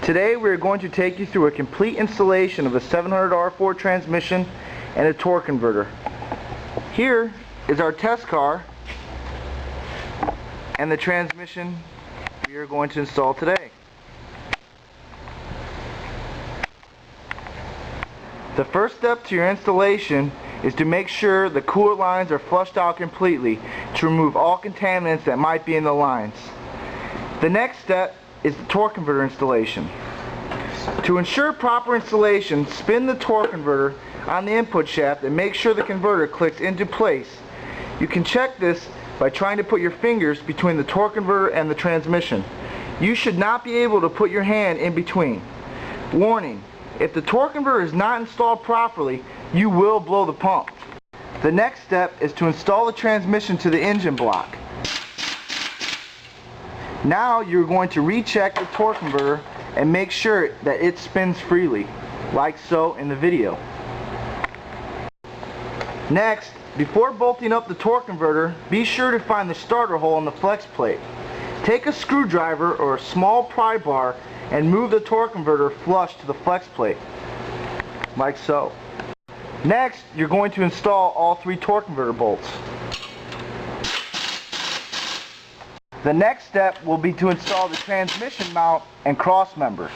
Today we are going to take you through a complete installation of a 700R4 transmission and a torque converter. Here is our test car and the transmission we are going to install today. The first step to your installation is to make sure the coolant lines are flushed out completely to remove all contaminants that might be in the lines. The next step is the torque converter installation. To ensure proper installation, spin the torque converter on the input shaft and make sure the converter clicks into place. You can check this by trying to put your fingers between the torque converter and the transmission. You should not be able to put your hand in between. Warning: if the torque converter is not installed properly, you will blow the pump. The next step is to install the transmission to the engine block. Now you're going to recheck the torque converter and make sure that it spins freely, like so in the video. Next, before bolting up the torque converter, be sure to find the starter hole on the flex plate. Take a screwdriver or a small pry bar and move the torque converter flush to the flex plate, like so. Next, you're going to install all 3 torque converter bolts. The next step will be to install the transmission mount and cross member.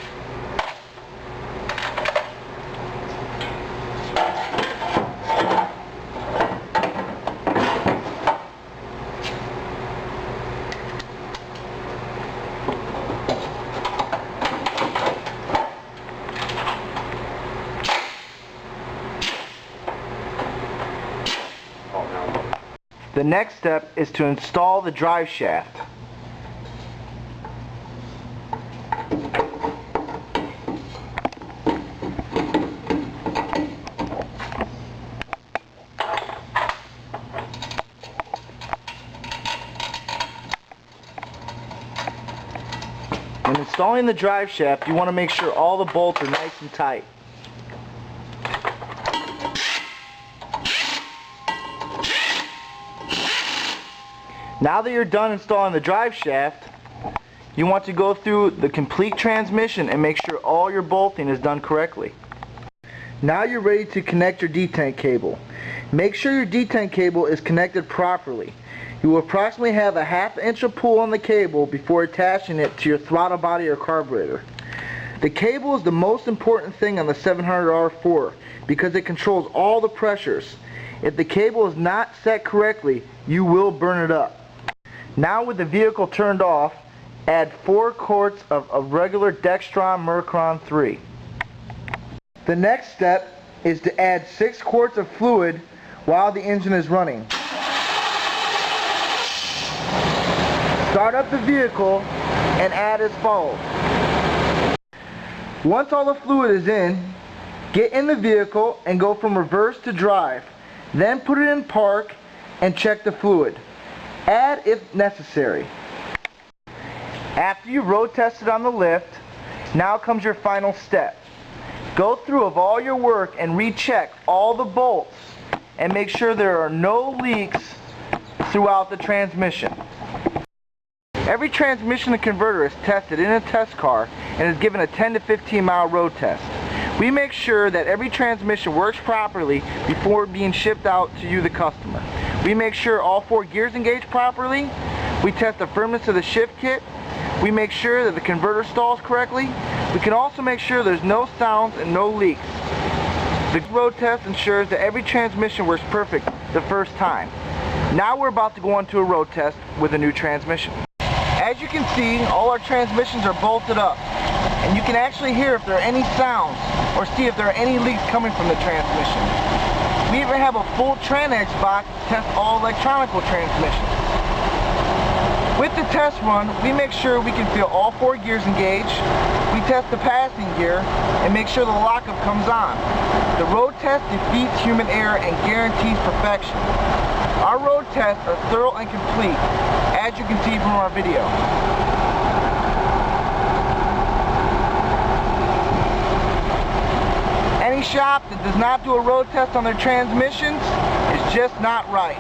The next step is to install the drive shaft. When installing the drive shaft, you want to make sure all the bolts are nice and tight. Now that you're done installing the drive shaft, you want to go through the complete transmission and make sure all your bolting is done correctly. Now you're ready to connect your detank cable. Make sure your detank cable is connected properly. You will approximately have a ½ inch of pull on the cable before attaching it to your throttle body or carburetor. The cable is the most important thing on the 700R4 because it controls all the pressures. If the cable is not set correctly, you will burn it up. Now, with the vehicle turned off, add 4 quarts of a regular Dextron Mercron 3. The next step is to add 6 quarts of fluid while the engine is running. Start up the vehicle and add as follows. Once all the fluid is in, get in the vehicle and go from reverse to drive. Then put it in park and check the fluid. Add if necessary. After you road tested on the lift, now comes your final step. Go through of all your work and recheck all the bolts and make sure there are no leaks throughout the transmission. Every transmission and converter is tested in a test car and is given a 10 to 15 mile road test. We make sure that every transmission works properly before being shipped out to you, the customer. We make sure all 4 gears engage properly. We test the firmness of the shift kit. We make sure that the converter stalls correctly. We can also make sure there's no sounds and no leaks. The road test ensures that every transmission works perfect the first time. Now we're about to go on to a road test with a new transmission. As you can see, all our transmissions are bolted up, and you can actually hear if there are any sounds or see if there are any leaks coming from the transmission. We even have a full TranEdge box to test all electronical transmissions. With the test run, we make sure we can feel all 4 gears engaged. We test the passing gear and make sure the lockup comes on. The road test defeats human error and guarantees perfection. Our road tests are thorough and complete, as you can see from our video. Any shop that does not do a road test on their transmissions is just not right.